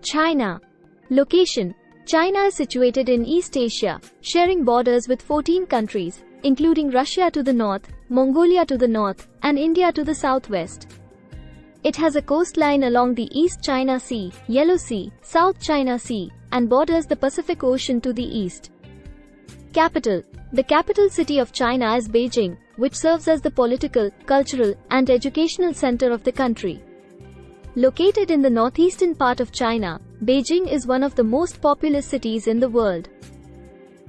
China. Location. China is situated in East Asia, sharing borders with 14 countries, including Russia to the north, Mongolia to the north, and India to the southwest. It has a coastline along the East China Sea, Yellow Sea, South China Sea, and borders the Pacific Ocean to the east. Capital. The capital city of China is Beijing, which serves as the political, cultural, and educational center of the country. Located in the northeastern part of China, Beijing is one of the most populous cities in the world.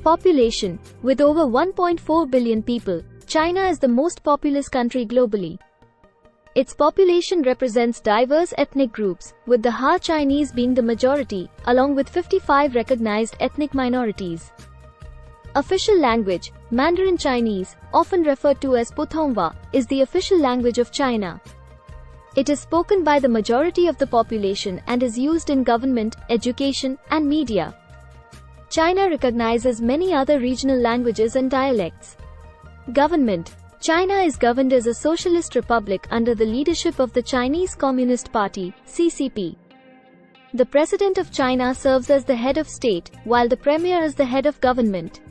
Population. With over 1.4 billion people, China is the most populous country globally. Its population represents diverse ethnic groups, with the Han Chinese being the majority, along with 55 recognized ethnic minorities. Official language. Mandarin Chinese, often referred to as Putonghua, is the official language of China. It is spoken by the majority of the population and is used in government, education, and media. China recognizes many other regional languages and dialects. Government. China is governed as a socialist republic under the leadership of the Chinese Communist Party, CCP. The President of China serves as the head of state, while the Premier is the head of government.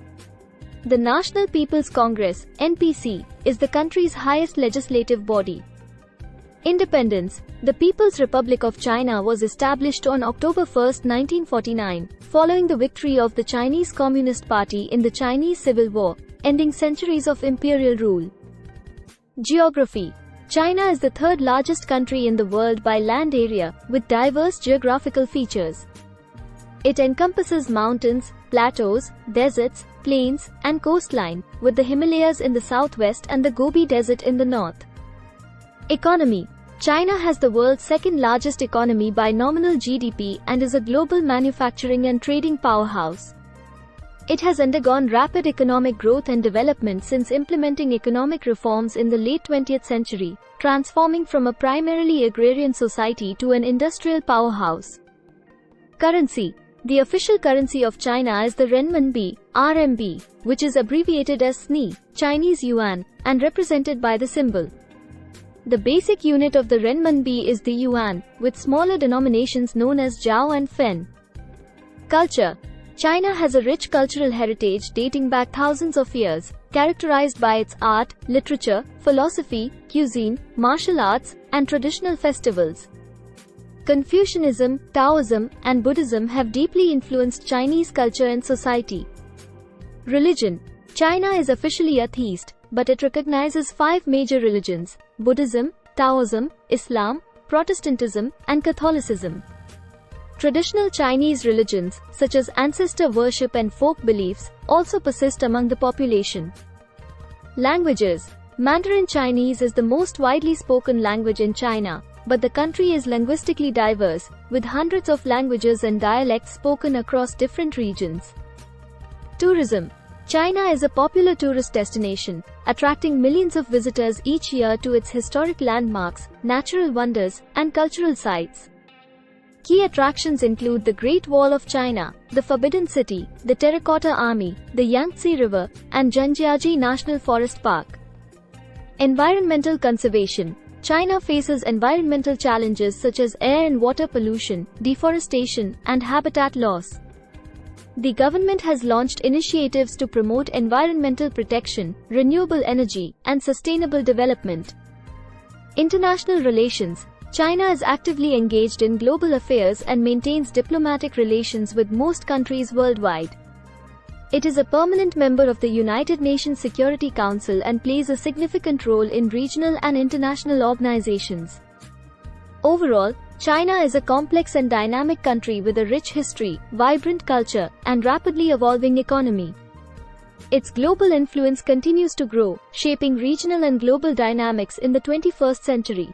The National People's Congress, NPC, is the country's highest legislative body. Independence. The People's Republic of China was established on October 1, 1949, following the victory of the Chinese Communist Party in the Chinese Civil War, ending centuries of imperial rule. Geography. China is the third largest country in the world by land area, with diverse geographical features. It encompasses mountains, plateaus, deserts, plains, and coastline, with the Himalayas in the southwest and the Gobi Desert in the north. Economy. China has the world's second largest economy by nominal GDP and is a global manufacturing and trading powerhouse. It has undergone rapid economic growth and development since implementing economic reforms in the late 20th century, transforming from a primarily agrarian society to an industrial powerhouse. Currency. The official currency of China is the renminbi, RMB, which is abbreviated as CNY, Chinese yuan, and represented by the symbol. The basic unit of the renminbi is the yuan, with smaller denominations known as jiao and fen. Culture. China has a rich cultural heritage dating back thousands of years, characterized by its art, literature, philosophy, cuisine, martial arts, and traditional festivals. Confucianism, Taoism, and Buddhism have deeply influenced Chinese culture and society. Religion. China is officially atheist, but it recognizes 5 major religions: Buddhism, Taoism, Islam, Protestantism, and Catholicism. Traditional Chinese religions, such as ancestor worship and folk beliefs, also persist among the population. Languages. Mandarin Chinese is the most widely spoken language in China, but the country is linguistically diverse, with hundreds of languages and dialects spoken across different regions. Tourism. China is a popular tourist destination, attracting millions of visitors each year to its historic landmarks, natural wonders, and cultural sites. Key attractions include the Great Wall of China, the Forbidden City, the Terracotta Army, the Yangtze River, and Zhangjiajie National Forest Park. Environmental conservation. China faces environmental challenges such as air and water pollution, deforestation, and habitat loss. The government has launched initiatives to promote environmental protection, renewable energy, and sustainable development. International relations. China is actively engaged in global affairs and maintains diplomatic relations with most countries worldwide. It is a permanent member of the United Nations Security Council and plays a significant role in regional and international organizations. Overall, China is a complex and dynamic country with a rich history, vibrant culture, and rapidly evolving economy. Its global influence continues to grow, shaping regional and global dynamics in the 21st century.